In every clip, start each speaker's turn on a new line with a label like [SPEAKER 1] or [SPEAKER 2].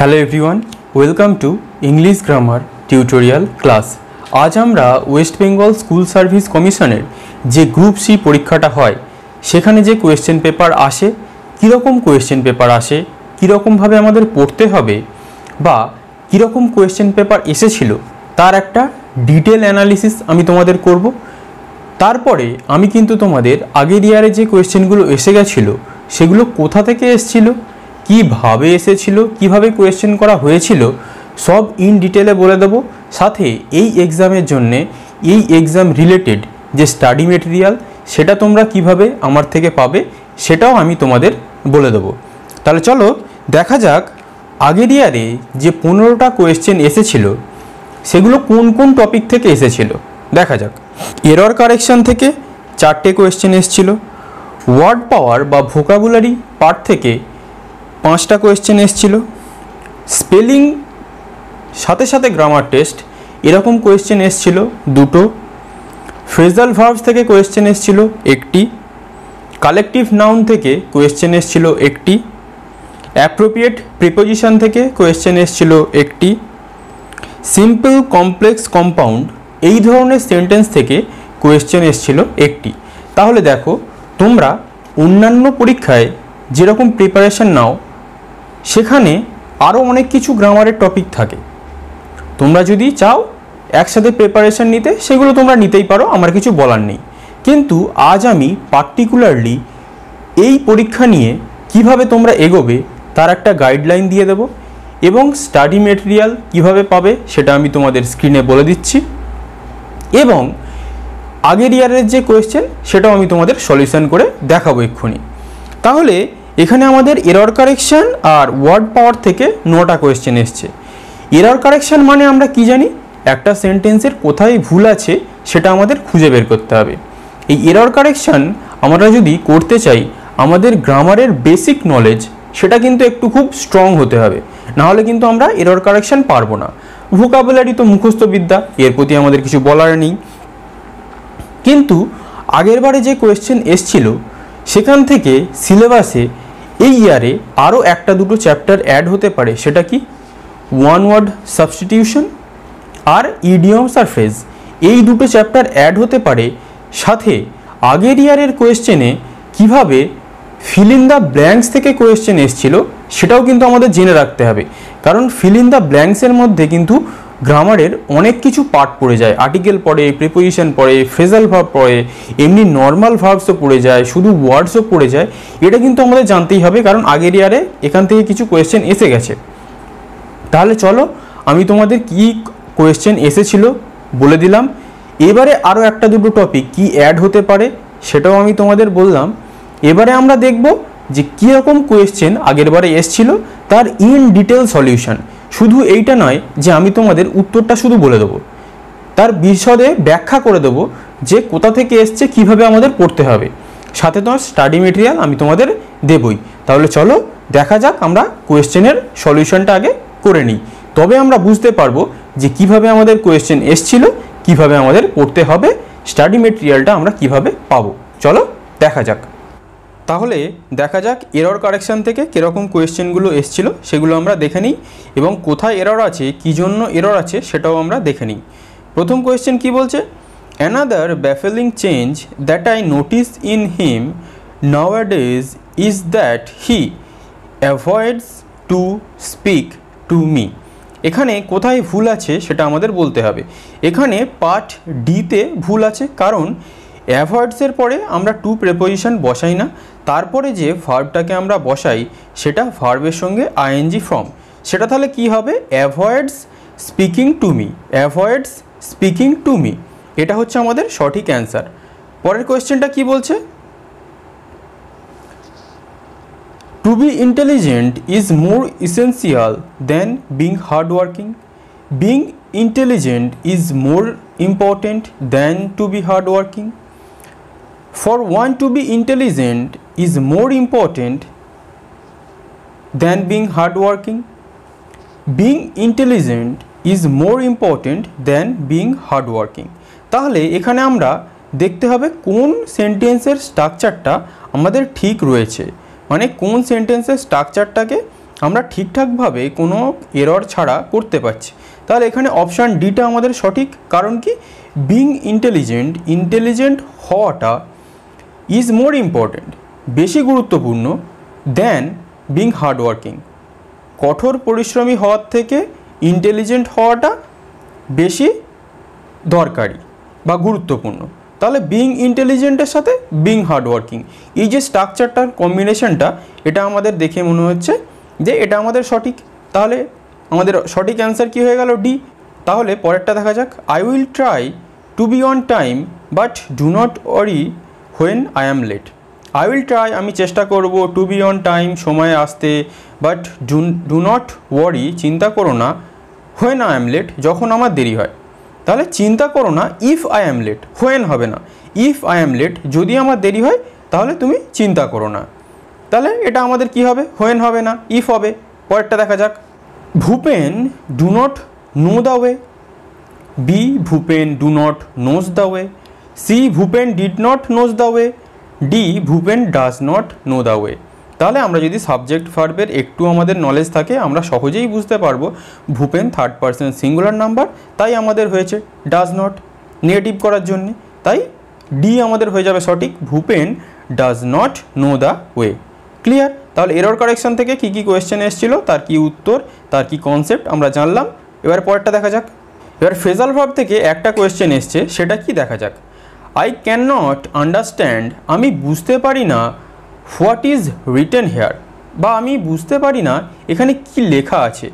[SPEAKER 1] Hello everyone, welcome to English grammar tutorial class. আজ আমরা West Bengal school service কমিশনের যে গ্রুপ সি পরীক্ষাটা হয় সেখানে যে কোয়েশ্চেন পেপার আসে, কীরকম কোয়েশ্চেন পেপার আসে, কীরকমভাবে আমাদের পড়তে হবে বা কীরকম কোয়েশ্চেন পেপার এসেছিল তার একটা ডিটেল অ্যানালিসিস আমি তোমাদের করব। তারপরে আমি কিন্তু তোমাদের আগের ইয়ারে যে কোয়েশ্চেনগুলো এসে গেছিলো সেগুলো কোথা থেকে এসেছিল, কীভাবে এসেছিল, কীভাবে কোয়েশ্চেন করা হয়েছিল সব ইন ডিটেলে বলে দেবো। সাথে এই এক্সামের জন্যে এই এক্সাম রিলেটেড যে স্টাডি মেটেরিয়াল সেটা তোমরা কিভাবে আমার থেকে পাবে সেটাও আমি তোমাদের বলে দেবো। তাহলে চলো দেখা যাক আগের ইয়ারে যে 15টা কোয়েশ্চেন এসেছিল সেগুলো কোন কোন টপিক থেকে এসেছিল। দেখা যাক। এরর কারেকশন থেকে 4টে কোয়েশ্চেন এসেছিল, ওয়ার্ড পাওয়ার বা ভোকাবুলারি পার্ট থেকে 5টা কোয়েশ্চেন এসেছিল, স্পেলিং সাথে সাথে গ্রামার টেস্ট এরকম কোয়েশ্চেন এসেছিল 2টো, ফ্রেজাল ভার্বস থেকে কোয়েশ্চেন এসেছিল 1টি, কালেকটিভ নাউন থেকে কোয়েশ্চেন এসেছিল 1টি, অ্যাপ্রোপ্রিয়েট প্রিপোজিশন থেকে কোয়েশ্চেন এসেছিল 1টি, সিম্পল কমপ্লেক্স কম্পাউন্ড এই ধরনের সেন্টেন্স থেকে কোয়েশ্চেন এসেছিল 1টি। তাহলে দেখো, তোমরা অন্যান্য পরীক্ষায় যেরকম প্রিপারেশন নাও সেখানে আরও অনেক কিছু গ্রামারের টপিক থাকে। তোমরা যদি চাও একসাথে প্রিপারেশন নিতে সেগুলো তোমরা নিতেই পারো, আমার কিছু বলার নেই। কিন্তু আজ আমি পার্টিকুলারলি এই পরীক্ষা নিয়ে কিভাবে তোমরা এগোবে তার একটা গাইডলাইন দিয়ে দেব এবং স্টাডি মেটেরিয়াল কিভাবে পাবে সেটা আমি তোমাদের স্ক্রিনে বলে দিচ্ছি এবং আগের ইয়ারের যে কোয়েশ্চেন সেটাও আমি তোমাদের সলিউশন করে দেখাবো এক্ষুনি। তাহলে এখানে আমাদের এরর কারেকশন আর ওয়ার্ড পাওয়ার থেকে 9টা কোয়েশ্চেন এসছে। এরর কারেকশন মানে আমরা কি জানি, একটা সেন্টেন্সের কোথায় ভুল আছে সেটা আমাদের খুঁজে বের করতে হবে। এই এরর কারেকশন আমরা যদি করতে চাই আমাদের গ্রামারের বেসিক নলেজ সেটা কিন্তু একটু খুব স্ট্রং হতে হবে, নাহলে কিন্তু আমরা এরর কারেকশন পারবো না। ভোকাবুলারি তো মুখস্থ বিদ্যা, এর প্রতি আমাদের কিছু বলার নেই। কিন্তু আগের বারে যে কোয়েশ্চেন এসছিল সেখান থেকে সিলেবাসে এই ইয়ারে আরও 1-2 চ্যাপ্টার অ্যাড হতে পারে। সেটা কি, ওয়ান ওয়ার্ড সাবস্টিটিউশন আর ইডিয়মস আর ফ্রেজ, এই 2টো চ্যাপ্টার অ্যাড হতে পারে। সাথে আগের ইয়ারের কোয়েশ্চেনে কিভাবে ফিল ইন দ্য ব্ল্যাঙ্কস থেকে কোয়েশ্চেন এসছিল সেটাও কিন্তু আমাদের জেনে রাখতে হবে, কারণ ফিল ইন দ্য ব্ল্যাঙ্কসের মধ্যে কিন্তু গ্রামারের অনেক কিছু পার্ট পড়ে যায়। আর্টিকেল পড়ে, প্রিপোজিশন পড়ে, ফ্রেজাল ভার্ব পড়ে, এমনি নর্মাল ভার্বসও পড়ে যায়, শুধু ওয়ার্ডসও পড়ে যায়। এটা কিন্তু আমাদের জানতেই হবে, কারণ আগের ইয়ারে এখান থেকে কিছু কোয়েশ্চেন এসে গেছে। তাহলে চলো আমি তোমাদের কি কোয়েশ্চেন এসেছিল বলে দিলাম। এবারে আরও 1-2 টপিক কি অ্যাড হতে পারে সেটাও আমি তোমাদের বললাম। এবারে আমরা দেখব যে কীরকম কোয়েশ্চেন আগের বারে এসছিল তার ইন ডিটেল সলিউশন। শুধু এইটা নয় যে আমি তোমাদের উত্তরটা শুধু বলে দেবো, তার বিশদে ব্যাখ্যা করে দেবো যে কোথা থেকে এসছে, কিভাবে আমাদের পড়তে হবে। সাথে তোমার স্টাডি মেটেরিয়াল আমি তোমাদের দেবই। তাহলে চলো দেখা যাক, আমরা কোয়েশ্চেনের সলিউশনটা আগে করে নিই, তবে আমরা বুঝতে পারবো যে কিভাবে আমাদের কোয়েশ্চেন এসছিল, কিভাবে আমাদের পড়তে হবে, স্টাডি মেটেরিয়ালটা আমরা কিভাবে পাবো। চলো দেখা যাক। তাহলে দেখা যাক এরর কারেকশন থেকে কীরকম কোয়েশ্চেনগুলো এসছিল সেগুলো আমরা দেখে নিই এবং কোথায় এরর আছে, কী জন্য এরর আছে সেটাও আমরা দেখে নিই। প্রথম কোয়েশ্চেন কি বলছে, another baffling change that I notice in him nowadays is that he avoids to speak to me. এখানে কোথায় ভুল আছে সেটা আমাদের বলতে হবে। এখানে পার্ট ডিতে ভুল আছে, কারণ অ্যাভয়েডসের পরে আমরা টু প্রিপোজিশন বসাই না, তারপরে যে ভার্বটাকে আমরা বসাই সেটা ভার্বের সঙ্গে আইএনজি ফর্ম। সেটা তাহলে কি হবে, avoids speaking to me, avoids speaking to me. এটা হচ্ছে আমাদের সঠিক অ্যান্সার। পরের কোয়েশ্চেনটা কি বলছে, to be intelligent is more essential than being hard working. Being intelligent is more important than to be hard working. For one to be intelligent is more important than being hardworking. Being intelligent is more important than being hardworking. তাহলে এখানে আমরা দেখতে হবে কোন সেন্টেন্সের স্ট্রাকচারটা আমাদের ঠিক রয়েছে, মানে কোন সেন্টেন্সের স্ট্রাকচারটাকে আমরা ঠিকঠাকভাবে কোনো এরর ছাড়া করতে পারছি। তাহলে এখানে অপশান ডিটা আমাদের সঠিক। কারণ কি, বিং ইন্টেলিজেন্ট হওয়াটা ইজ মোর ইম্পর্ট্যান্ট, বেশি গুরুত্বপূর্ণ দেন বিং হার্ডওয়ার্কিং। কঠোর পরিশ্রমী হওয়ার থেকে ইন্টেলিজেন্ট হওয়াটা বেশি দরকারি বা গুরুত্বপূর্ণ। তাহলে বিং ইন্টেলিজেন্টের সাথে বিং হার্ডওয়ার্কিং, এই যে স্ট্রাকচারটার কম্বিনেশনটা, এটা আমাদের দেখে মনে হচ্ছে যে এটা আমাদের সঠিক। তাহলে আমাদের সঠিক অ্যান্সার কি হয়ে গেল? ডি। তাহলে পরেরটা দেখা যাক। I will try to be on time but do not worry when I am late. I will try, আমি চেষ্টা করব, টু বি অন টাইম, সময়ে আসতে, বাট ডু নট ওয়ারি, চিন্তা করো না, হোয়েন আই অ্যাম লেট, যখন আমার দেরি হয়। তাহলে চিন্তা করো না if I am late, when হবে না, ইফ আই অ্যাম লেট, যদি আমার দেরি হয় তাহলে তুমি চিন্তা করো না। তাহলে এটা আমাদের কি হবে? হোয়েন হবে না, ইফ হবে। পরেরটা দেখা যাক। Bhupen do not know the way. B Bhupen do not knows the way. C Bhupen did not knows the way. D Bhupen does not know the way. তাহলে আমরা যদি সাবজেক্ট ভার্বের একটু আমাদের নলেজ থাকে, আমরা সহজেই বুঝতে পারবো Bhupen third person singular number, তাই আমাদের হয়েছে ডাজ নট, নেগেটিভ করার জন্যে। তাই ডি আমাদের হয়ে যাবে সঠিক, Bhupen does not know the way. Clear? তাহলে এরর কারেকশন থেকে কী কী কোয়েশ্চেন এসেছিলো, তার কি উত্তর, তার কি কনসেপ্ট আমরা জানলাম। এবার পরেরটা দেখা যাক। এবার ফ্রেজাল ভার্ব থেকে একটা কোয়েশ্চেন এসছে, সেটা কি দেখা যাক। আই ক্যান নট আন্ডারস্ট্যান্ড, আমি বুঝতে পারি না, হোয়াট ইজ রিটেন হেয়ার, বা আমি বুঝতে পারি না এখানে কি লেখা আছে।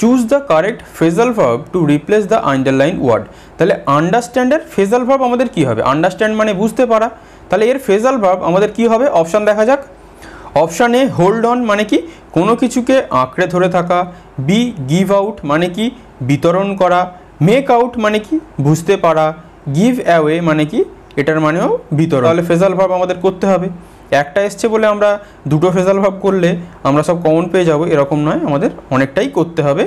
[SPEAKER 1] Choose the correct phrasal verb to replace the underline word. তাহলে আন্ডারস্ট্যান্ডের ফ্রেজাল ভার্ব আমাদের কি হবে? আন্ডারস্ট্যান্ড মানে বুঝতে পারা, তাহলে এর ফ্রেজাল ভার্ব আমাদের কি হবে? অপশান দেখা যাক। অপশান এ হোল্ড অন মানে কি, কোনো কিছুকে আঁকড়ে ধরে থাকা। বি গিভ আউট মানে কি, বিতরণ করা। মেক আউট মানে কি, বুঝতে পারা। গিভ অ্যাওয়ে মানে কি, এটার মানেও বিতরণ। তাহলে ফ্রেজাল ভার্ব আমাদের করতে হবে। একটা এসছে বলে আমরা দুটো ফ্রেজাল ভার্ব করলে আমরা সব কমন পেয়ে যাব এরকম নয়, আমাদের অনেকটাই করতে হবে।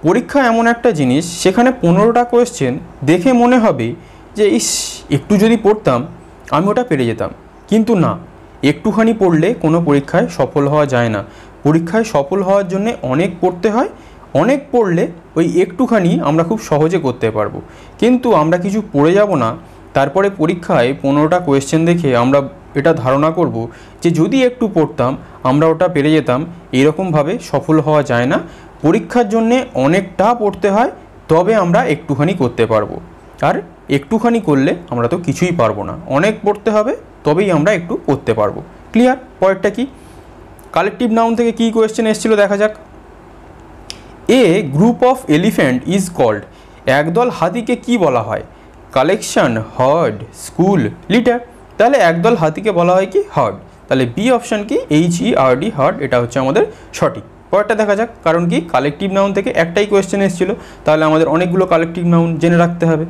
[SPEAKER 1] পরীক্ষা এমন একটা জিনিস, সেখানে 15টা কোয়েশ্চেন দেখে মনে হবে যে ইস, একটু যদি পড়তাম আমি ওটা পেরে যেতাম, কিন্তু না, একটুখানি পড়লে কোনো পরীক্ষায় সফল হওয়া যায় না। পরীক্ষায় সফল হওয়ার জন্য অনেক পড়তে হয়, অনেক পড়লে ওই একটুখানি আমরা খুব সহজে করতে পারবো। কিন্তু আমরা কিছু পড়ে যাব না, তারপরে পরীক্ষায় 15টা কোয়েশ্চেন দেখে আমরা এটা ধারণা করব যে যদি একটু পড়তাম আমরা ওটা পেরে যেতাম, এরকমভাবে সফল হওয়া যায় না। পরীক্ষার জন্যে অনেকটা পড়তে হয়, তবে আমরা একটুখানি করতে পারবো। আর একটুখানি করলে আমরা তো কিছুই পারবো না, অনেক পড়তে হবে, তবেই আমরা একটু করতে পারবো। ক্লিয়ার? পরেরটা কি, কালেকটিভ নাউন থেকে কী কোয়েশ্চেন এসেছিলো দেখা যাক। A group of elephant is called, একদল হাতিকে কি বলা হয়? Collection, herd, school, litter. তাহলে একদল হাতিকে বলা হয় কি? হার্ড। তাহলে বি অপশান কি, HERD, হার্ড, এটা হচ্ছে আমাদের সঠিক। পরেরটা দেখা যাক। কারণ কি, কালেকটিভ নাউন থেকে একটাই কোয়েশ্চেন এসেছিল, তাহলে আমাদের অনেকগুলো কালেকটিভ নাউন জেনে রাখতে হবে।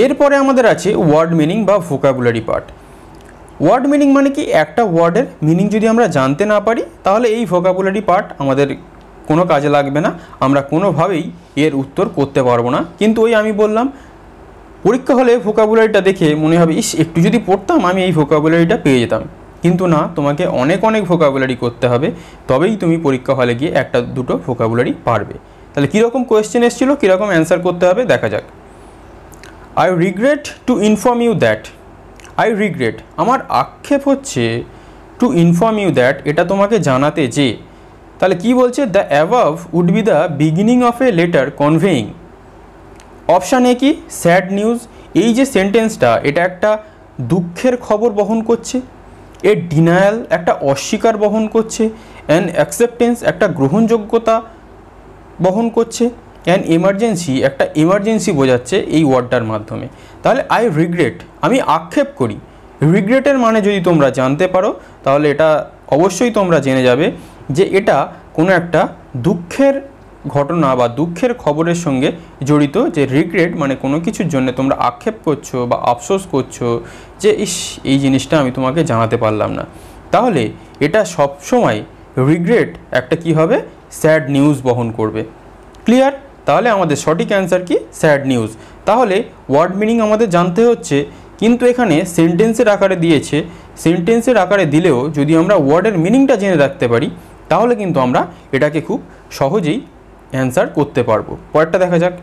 [SPEAKER 1] এরপরে আমাদের আছে ওয়ার্ড মিনিং বা ভোকাবুলারি পার্ট। ওয়ার্ড মিনিং মানে কি, একটা ওয়ার্ডের মিনিং যদি আমরা জানতে না পারি তাহলে এই ভোকাবুলারি পার্ট আমাদের কোনো কাজে লাগবে না, আমরা কোনোভাবেই এর উত্তর করতে পারবো না। কিন্তু ওই আমি বললাম, পরীক্ষা হলে ভোকাবুলারিটা দেখে মনে হবে ইস, একটু যদি পড়তাম আমি এই ভোকাবুলারিটা পেয়ে যেতাম, কিন্তু না, তোমাকে অনেক অনেক ভোকাবুলারি করতে হবে, তবেই তুমি পরীক্ষা হলে গিয়ে একটা দুটো ভোকাবুলারি পারবে। তাহলে কীরকম কোয়েশ্চেন এসেছিলো, কীরকম অ্যান্সার করতে হবে দেখা যাক। I regret to inform you that, I regret আমার আক্ষেপ হচ্ছে, টু ইনফর্ম ইউ দ্যাট এটা তোমাকে জানাতে যে। তাহলে কি বলছে? The above would be the beginning of a letter conveying. Option A কি? Sad news. এই যে সেন্টেন্সটা, এটা একটা দুঃখের খবর বহন করছে। এ ডিনায়াল একটা অস্বীকার বহন করছে। অ্যান অ্যাকসেপ্টেন্স একটা গ্রহণযোগ্যতা বহন করছে। অ্যান এমার্জেন্সি একটা এমার্জেন্সি বোঝাচ্ছে এই ওয়ার্ডটার মাধ্যমে। তাহলে আই রিগ্রেট আমি আক্ষেপ করি। রিগ্রেটের মানে যদি তোমরা জানতে পারো তাহলে এটা অবশ্যই তোমরা জেনে যাবে যে এটা কোনো একটা দুঃখের ঘটনা বা দুঃখের খবরের সঙ্গে জড়িত। যে রিগ্রেট মানে কোনো কিছুর জন্য তোমরা আক্ষেপ করছো বা আফসোস করছো যে ইস, এই জিনিসটা আমি তোমাকে জানাতে পারলাম না। তাহলে এটা সবসময় রিগ্রেট একটা কি হবে? স্যাড নিউজ বহন করবে। ক্লিয়ার? তাহলে আমাদের সঠিক অ্যান্সার কি? Sad news. তাহলে ওয়ার্ড মিনিং আমাদের জানতে হচ্ছে, কিন্তু এখানে সেন্টেন্সের আকারে দিয়েছে। সেন্টেন্সের আকারে দিলেও যদি আমরা ওয়ার্ডের মিনিংটা জেনে রাখতে পারি তাহলে কিন্তু আমরা এটাকে খুব সহজেই অ্যান্সার করতে পারবো। পরেরটা দেখা যাক।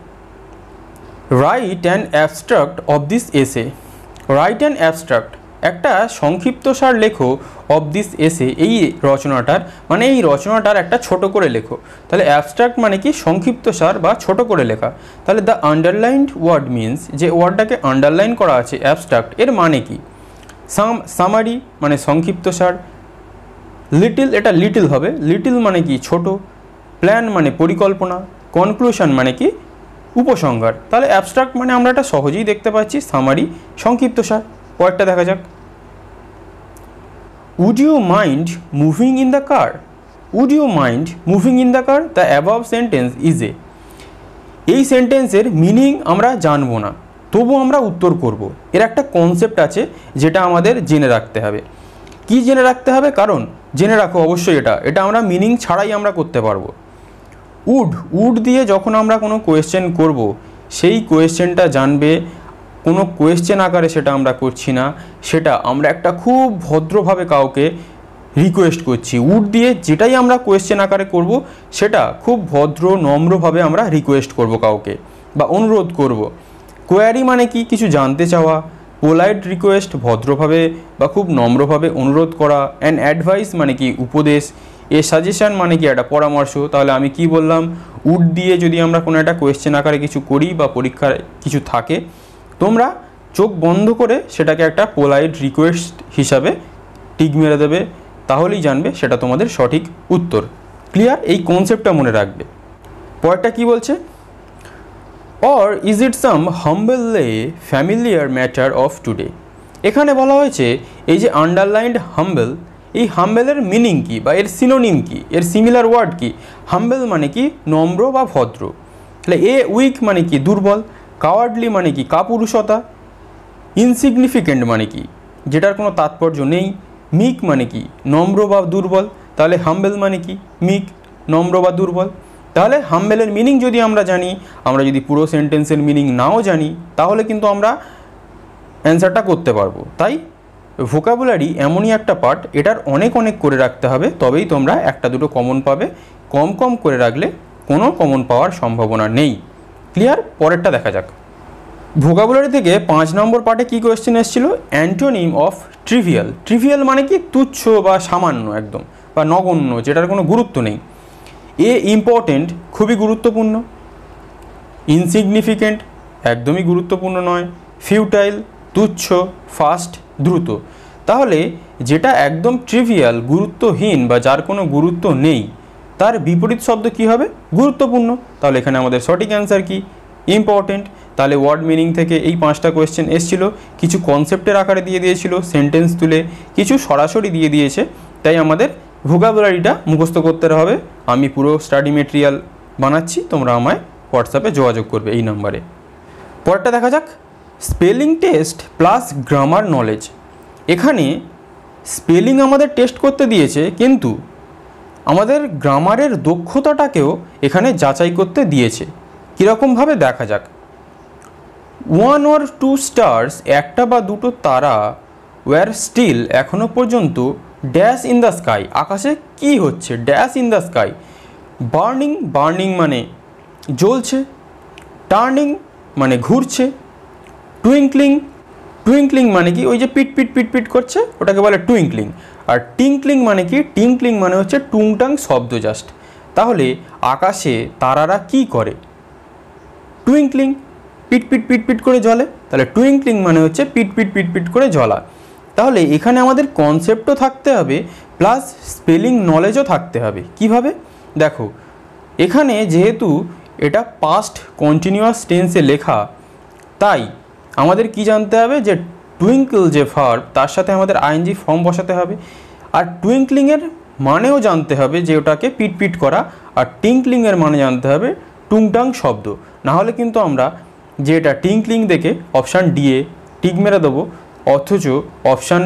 [SPEAKER 1] Write an abstract of this এসে। রাইট অ্যান অ্যাবস্ট্রাক্ট, একটা সংক্ষিপ্তসার লেখো অফ দিস এসে, এই রচনাটার মানে এই রচনাটার একটা ছোট করে লেখো। তাহলে অ্যাবস্ট্রাক্ট মানে কি সংক্ষিপ্তসার বা ছোট করে লেখা। তাহলে দ্য আন্ডারলাইনড ওয়ার্ড মিনস, যে ওয়ার্ডটাকে আন্ডারলাইন করা আছে অ্যাবস্ট্রাক্ট, এর মানে কি? সামারি মানে সংক্ষিপ্তসার, লিটিল এটা লিটিল হবে, লিটিল মানে কি ছোট, প্ল্যান মানে পরিকল্পনা, কনক্লুশন মানে কি উপসংহার। তাহলে অ্যাবস্ট্রাক্ট মানে আমরা এটা সহজেই দেখতে পাচ্ছি সামারি, সংক্ষিপ্তসার। পরেরটা দেখা যাক। Would you mind moving in the car? Would you mind moving in the car? The above sentence is A. এই সেন্টেন্সের মিনিং আমরা জানবো না, তবু আমরা উত্তর করব। এর একটা কনসেপ্ট আছে যেটা আমাদের জেনে রাখতে হবে। কি জেনে রাখতে হবে? কারণ জেনে রাখো অবশ্যই এটা আমরা মিনিং ছাড়াই আমরা করতে পারবো। উড দিয়ে যখন আমরা কোনো কোয়েশ্চেন করব, সেই কোয়েশ্চেনটা জানবে, কোনো কোয়েশ্চেন আকারে সেটা আমরা করছি না, সেটা আমরা একটা খুব ভদ্রভাবে কাউকে রিকোয়েস্ট করছি। উড দিয়ে যেটাই আমরা কোয়েশ্চেন আকারে করব, সেটা খুব ভদ্র নম্রভাবে আমরা রিকোয়েস্ট করব কাউকে বা অনুরোধ করব। কোয়ারি মানে কি? কিছু জানতে চাওয়া। পোলাইট রিকোয়েস্ট ভদ্রভাবে বা খুব নম্রভাবে অনুরোধ করা। অ্যান্ড অ্যাডভাইস মানে কি উপদেশ। এ সাজেশন মানে কি একটা পরামর্শ। তাহলে আমি কি বললাম? উড দিয়ে যদি আমরা কোনো একটা কোয়েশ্চেন আকারে কিছু করি বা পরীক্ষার কিছু থাকে, তোমরা চোখ বন্ধ করে সেটাকে একটা পোলাইট রিকোয়েস্ট হিসাবে টিক মেরে দেবে, তাহলেই জানবে সেটা তোমাদের সঠিক উত্তর। ক্লিয়ার? এই কনসেপ্টটা মনে রাখবে। পরেরটা কি বলছে? Or is it some humble familiar matter of today. এখানে বলা হয়েছে এই যে আন্ডারলাইন্ড হাম্বল, এই হাম্বেলের মিনিং কি বা এর সিনোনিম কি, এর সিমিলার ওয়ার্ড কি? হাম্বেল মানে কি নম্র বা ভদ্র। তাহলে উইক মানে কি দুর্বল। কাওয়ার্ডলি মানে কি কাপুরুষতা। ইনসিগনিফিকেন্ট মানে কি যেটার কোনো তাৎপর্য নেই। মিক মানে কি নম্র বা দুর্বল। তাহলে হাম্বেল মানে কি মিক, নম্র বা দুর্বল। তাহলে হাম্বেলের মিনিং যদি আমরা জানি, আমরা যদি পুরো সেন্টেন্সের মিনিং নাও জানি, তাহলে কিন্তু আমরা অ্যান্সারটা করতে পারবো। তাই ভোকাবুলারি এমনই একটা পার্ট, এটার অনেক করে রাখতে হবে, তবেই তোমরা একটা দুটো কমন পাবে। কম করে রাখলে কোনো কমন পাওয়ার সম্ভাবনা নেই। ক্লিয়ার? পরেরটা দেখা যাক। ভোকাবুলারি থেকে 5 নম্বর পার্টে কী কোয়েশ্চেন এসেছিল? Antonym of trivial. ট্রিভিয়াল মানে কি তুচ্ছ বা সামান্য একদম, বা নগণ্য, যেটার কোনো গুরুত্ব নেই। ইম্পর্টেন্ট খুবই গুরুত্বপূর্ণ। ইনসিগনিফিকেন্ট একদমই গুরুত্বপূর্ণ নয়। ফিউটাইল তুচ্ছ। ফাস্ট দ্রুত। তাহলে যেটা একদম ট্রিভিয়াল গুরুত্বহীন বা যার কোনো গুরুত্ব নেই, তার বিপরীত শব্দ কি হবে? গুরুত্বপূর্ণ। তাহলে এখানে আমাদের সঠিক অ্যান্সার কি? ইম্পর্টেন্ট। তাহলে ওয়ার্ড মিনিং থেকে এই 5টা কোয়েশ্চেন এসেছিল। কিছু কনসেপ্টের আকারে দিয়ে দিয়েছিল সেন্টেন্স তুলে, কিছু সরাসরি দিয়ে দিয়েছে। তাই আমাদের ভোকাবুলারিটা মুখস্থ করতে হবে। আমি পুরো স্টাডি মেটেরিয়াল বানাচ্ছি, তোমরা আমায় হোয়াটসঅ্যাপে যোগাযোগ করবে এই নাম্বারে। পরেরটা দেখা যাক। Spelling test plus grammar knowledge. এখানে স্পেলিং আমাদের টেস্ট করতে দিয়েছে, কিন্তু আমাদের গ্রামারের দক্ষতাটাকেও এখানে যাচাই করতে দিয়েছে। কীরকমভাবে দেখা যাক। 1 or 2 স্টার্স, একটা বা দুটো তারা, ওয়ার স্টিল এখনও পর্যন্ত, ড্যাশ ইন দ্য স্কাই আকাশে কি হচ্ছে, dash in the sky. Burning, burning মানে জ্বলছে। টার্নিং মানে ঘুরছে। টুইঙ্কলিং, টুইঙ্কলিং মানে কি ওই যে পিট পিট পিট পিট করছে, ওটাকে বলে টুইঙ্কলিং। আর টিঙ্কলিং মানে কি? টিঙ্কলিং মানে হচ্ছে টুংটাং শব্দ জাস্ট। তাহলে আকাশে তারারা কি করে? টুইঙ্কলিং, পিট পিট পিট পিট করে জ্বলে। তাহলে টুইঙ্কলিং মানে হচ্ছে পিট পিট পিট পিট করে জ্বলা। তাহলে এখানে আমাদের কনসেপ্টও থাকতে হবে, প্লাস স্পেলিং নলেজও থাকতে হবে। কিভাবে? দেখো, এখানে যেহেতু এটা পাস্ট কন্টিনিউয়াস টেন্সে লেখা, তাই আমাদের কি জানতে হবে যে টুইঙ্কল যে ভার্ব, তার সাথে আমাদের আইএনজি ফর্ম বসাতে হবে। আর টুইঙ্কলিংয়ের মানেও জানতে হবে যে ওটাকে পিট পিট করা, আর টিঙ্কলিংয়ের মানে জানতে হবে টুংটাং শব্দ। না হলে কিন্তু আমরা যে এটা টিঙ্কলিং দেখে অপশান ডিএ টিক মেরে দেবো, অথচ অপশান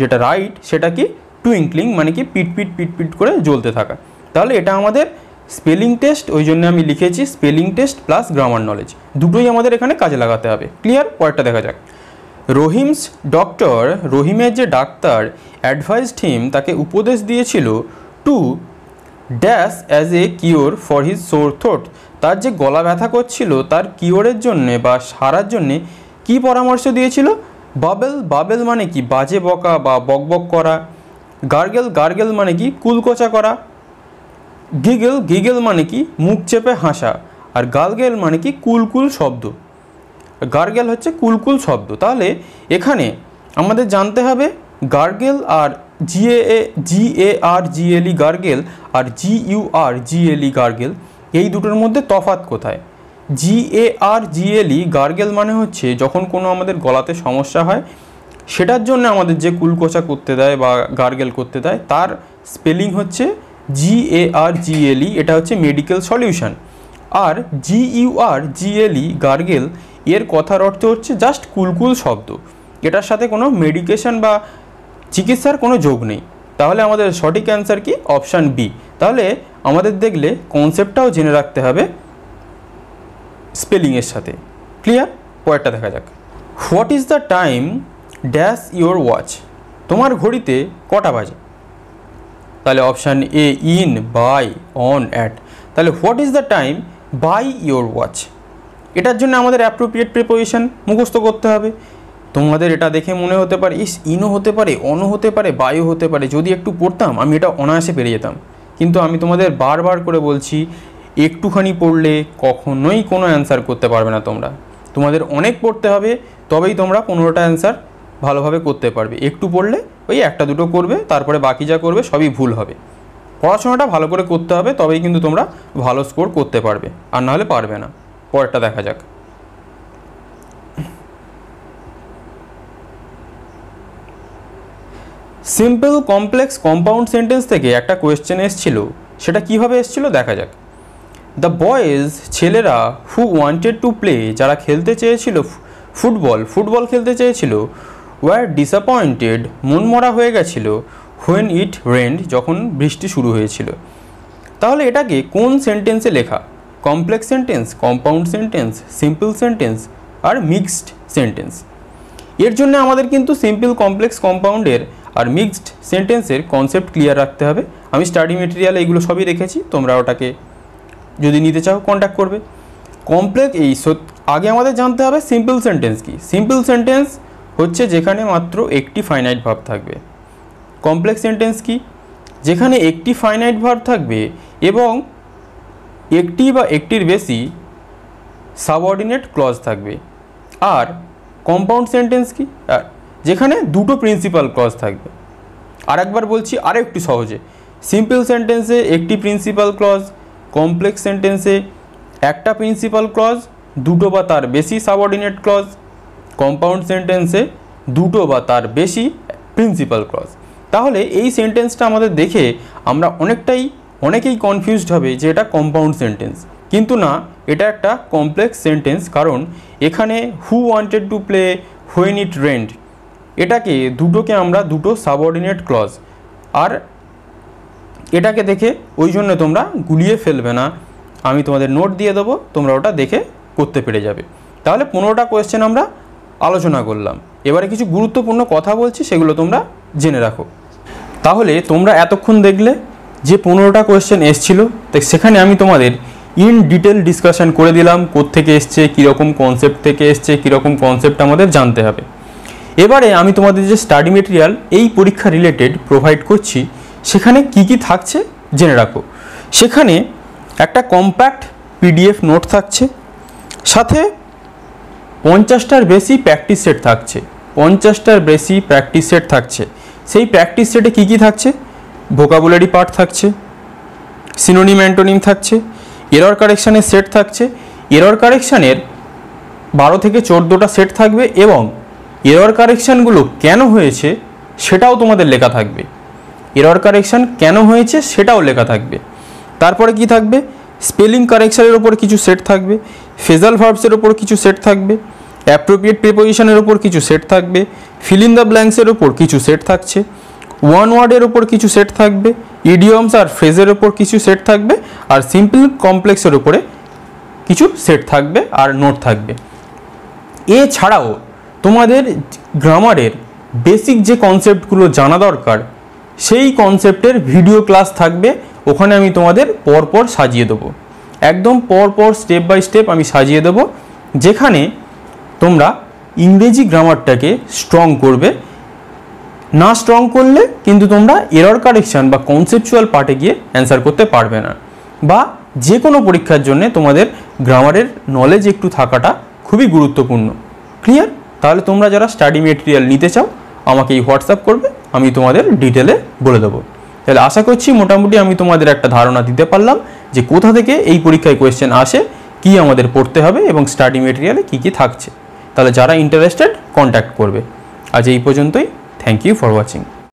[SPEAKER 1] যেটা রাইট সেটা কি টুইঙ্কলিং মানে কি পিট পিট পিট পিট করে জ্বলতে থাকা। তাহলে এটা আমাদের স্পেলিং টেস্ট, ওই জন্য আমি লিখেছি spelling test plus grammar knowledge, দুটোই আমাদের এখানে কাজে লাগাতে হবে। ক্লিয়ার? পরেরটা দেখা যাক। রহিমস ডক্টর, রহিমের যে ডাক্তার, অ্যাডভাইসড হিম তাকে উপদেশ দিয়েছিল to dash as a cure for his sore throat, তার যে গলা ব্যথা করছিল তার কিওরের জন্যে বা সারার জন্যে কি পরামর্শ দিয়েছিল? বাবেল, বাবেল মানে কি? বাজে বকা বা বকবক করা। গার্গেল, গার্গেল মানে কি? কুলকোচা করা। গিগেল, গিগেল মানে কি? মুখ চেপে হাসা। আর গালগেল মানে কি? কুলকুল শব্দ। গার্গেল হচ্ছে কুলকুল শব্দ। তাহলে এখানে আমাদের জানতে হবে গার্গেল আর GARGLE গার্গেল আর GURGLE গার্গেল, এই দুটোর মধ্যে তফাৎ কোথায়? GARGLE গার্গেল মানে হচ্ছে যখন কোনো আমাদের গলাতে সমস্যা হয় সেটার জন্য আমাদের যে কুলকোচা করতে দেয় বা গার্গেল করতে দেয় তার স্পেলিং হচ্ছে GARGLE, এটা হচ্ছে মেডিকেল সলিউশন। আর GURGLE গার্গেল এর কথার অর্থ হচ্ছে জাস্ট কুলকুল শব্দ, এটার সাথে কোনো মেডিকেশন বা চিকিৎসার কোনো যোগ নেই। তাহলে আমাদের সঠিক অ্যান্সার কি? Option B. তাহলে আমাদের দেখলে কনসেপ্টটাও জেনে রাখতে হবে স্পেলিংয়ের সাথে। ক্লিয়ার? পরেরটা দেখা যাক। What is the time dash your watch, তোমার ঘড়িতে কটা বাজে? তাহলে option A in, by, on, at. তাহলে what is the time by your watch, এটার জন্য আমাদের অ্যাপ্রোপ্রিয়েট প্রিপোজিশন মুখস্থ করতে হবে। তোমাদের এটা দেখে মনে হতে পারে ইস ইনও হতে পারে, অনও হতে পারে, বায়ও হতে পারে, যদি একটু পড়তাম আমি এটা অনায়াসে পেরে যেতাম। কিন্তু আমি তোমাদের বারবার করে বলছি একটুখানি পড়লে কখনোই কোনো অ্যান্সার করতে পারবে না তোমরা। তোমাদের অনেক পড়তে হবে, তবেই তোমরা 15টা অ্যান্সার ভালোভাবে করতে পারবে। একটু পড়লে ওই একটা দুটো করবে, তারপরে বাকি যা করবে সবই ভুল হবে। পড়াশোনাটা ভালো করে করতে হবে, তবেই কিন্তু তোমরা ভালো স্কোর করতে পারবে, আর নাহলে পারবে না। পরেরটা দেখা যাক। সিম্পল, কমপ্লেক্স, কম্পাউন্ড সেন্টেন্স থেকে একটা কোয়েশ্চেন এসেছিল, সেটা কিভাবে এসেছিল দেখা যাক। দ্য বয়েজ, ছেলেরা, হু ওয়ান্টেড টু প্লে, যারা খেলতে চেয়েছিল ফুটবল খেলতে চেয়েছিল, ওয়ার ডিসঅ্যাপয়েন্টেড, মনমরা হয়ে গেছিল, হোয়েন ইট রেন্ড, যখন বৃষ্টি শুরু হয়েছিল। তাহলে এটাকে কোন সেন্টেন্সে লেখা? Complex sentence, compound sentence, simple sentence আর মিক্সড সেন্টেন্স। এর জন্য আমাদের কিন্তু সিম্পল, কমপ্লেক্স, কম্পাউন্ডের আর মিক্সড সেন্টেন্সের কনসেপ্ট ক্লিয়ার রাখতে হবে। আমি স্টাডি মেটেরিয়ালে এগুলো সবই রেখেছি, তোমরা ওটাকে যদি নিতে চাও কন্ট্যাক্ট করবে। কমপ্লেক্স আগে আমাদের জানতে হবে সিম্পল সেন্টেন্স কি। সিম্পল সেন্টেন্স হচ্ছে যেখানে মাত্র একটি ফাইনাইট ভার্ব থাকবে। কমপ্লেক্স সেন্টেন্স কি? যেখানে একটি ফাইনাইট ভার্ব থাকবে এবং একটি বা একটির বেশি সাবঅর্ডিনেট ক্লজ থাকবে। আর কম্পাউন্ড সেন্টেন্স কি? যেখানে দুটো প্রিন্সিপাল ক্লজ থাকবে। আরেকবার বলছি আরও একটু সহজে, সিম্পল সেন্টেন্সে একটি প্রিন্সিপাল ক্লজ, কমপ্লেক্স সেন্টেন্সে একটা প্রিন্সিপাল ক্লজ, দুটো বা তার বেশি সাবঅর্ডিনেট ক্লজ, কম্পাউন্ড সেন্টেন্সে দুটো বা তার বেশি প্রিন্সিপাল ক্লজ। তাহলে এই সেন্টেন্সটা আমাদের দেখে আমরা অনেকেই কনফিউজড হবে যে এটা কম্পাউন্ড সেন্টেন্স, কিন্তু না, এটা একটা কমপ্লেক্স সেন্টেন্স। কারণ এখানে who wanted to play, when it rained, এটাকে দুটোকে আমরা দুটো সাবঅর্ডিনেট ক্লজ, আর এটাকে দেখে ওই জন্য তোমরা গুলিয়ে ফেলবে না, আমি তোমাদের নোট দিয়ে দেবো, তোমরা ওটা দেখে করতে পেরে যাবে। তাহলে 15টা কোয়েশ্চেন আমরা আলোচনা করলাম। এবারে কিছু গুরুত্বপূর্ণ কথা বলছি, সেগুলো তোমরা জেনে রাখো। তাহলে তোমরা এতক্ষণ দেখলে যে 15টা কোয়েশ্চেন এসছিল, সেখানে আমি তোমাদের ইন ডিটেল ডিসকাশন করে দিলাম কোত্থেকে এসছে, কীরকম কনসেপ্ট থেকে এসছে, কীরকম কনসেপ্ট আমাদের জানতে হবে। এবারে আমি তোমাদের যে স্টাডি মেটেরিয়াল এই পরীক্ষা রিলেটেড প্রোভাইড করছি, সেখানে কি কি থাকছে জেনে রাখো। সেখানে একটা কম্প্যাক্ট PDF নোট থাকছে, সাথে 50টার বেশি প্র্যাকটিস সেট থাকছে। 50টার বেশি প্র্যাকটিস সেট থাকছে। সেই প্র্যাকটিস সেটে কি কি থাকছে? ভোকাবুলারি পার্ট থাকছে, সিনোনিম অ্যান্টোনিম থাকছে, এরর কারেকশানের সেট থাকছে। এরর কারেকশানের 12 থেকে 14টা সেট থাকবে এবং এরর কারেকশানগুলো কেন হয়েছে সেটাও তোমাদের লেখা থাকবে। এরর কারেকশান কেন হয়েছে সেটাও লেখা থাকবে। তারপরে কি থাকবে? স্পেলিং কারেকশানের ওপর কিছু সেট থাকবে, ফ্রেজাল ভার্বসের ওপর কিছু সেট থাকবে, অ্যাপ্রোপ্রিয়েট প্রিপোজিশনের ওপর কিছু সেট থাকবে, ফিল ইন দ্য ব্ল্যাঙ্কসের ওপর কিছু সেট থাকছে, ওয়ান ওয়ার্ডের ওপর কিছু সেট থাকবে, ইডিয়মস আর ফ্রেজের ওপর কিছু সেট থাকবে, আর সিম্পল কমপ্লেক্সের ওপরে কিছু সেট থাকবে আর নোট থাকবে। এছাড়াও তোমাদের গ্রামারের বেসিক যে কনসেপ্টগুলো জানা দরকার সেই কনসেপ্টের ভিডিও ক্লাস থাকবে ওখানে আমি তোমাদের পরপর সাজিয়ে দেবো, একদম পরপর স্টেপ বাই স্টেপ আমি সাজিয়ে দেবো, যেখানে তোমরা ইংরেজি গ্রামারটাকে স্ট্রং করবে। না স্ট্রং করলে কিন্তু তোমরা এরর কারেকশন বা কনসেপচুয়াল পার্টে গিয়ে অ্যান্সার করতে পারবে না, বা যে কোনো পরীক্ষার জন্য তোমাদের গ্রামারের নলেজ একটু থাকাটা খুবই গুরুত্বপূর্ণ। ক্লিয়ার? তাহলে তোমরা যারা স্টাডি মেটেরিয়াল নিতে চাও আমাকে এই হোয়াটসঅ্যাপ করবে, আমি তোমাদের ডিটেলে বলে দেবো। তাহলে আশা করছি মোটামুটি আমি তোমাদের একটা ধারণা দিতে পারলাম যে কোথা থেকে এই পরীক্ষায় কোয়েশ্চেন আসে, কি আমাদের পড়তে হবে এবং স্টাডি মেটেরিয়ালে কী কী থাকছে। তাহলে যারা ইন্টারেস্টেড কন্ট্যাক্ট করবে। আজ এই পর্যন্তই। Thank you for watching.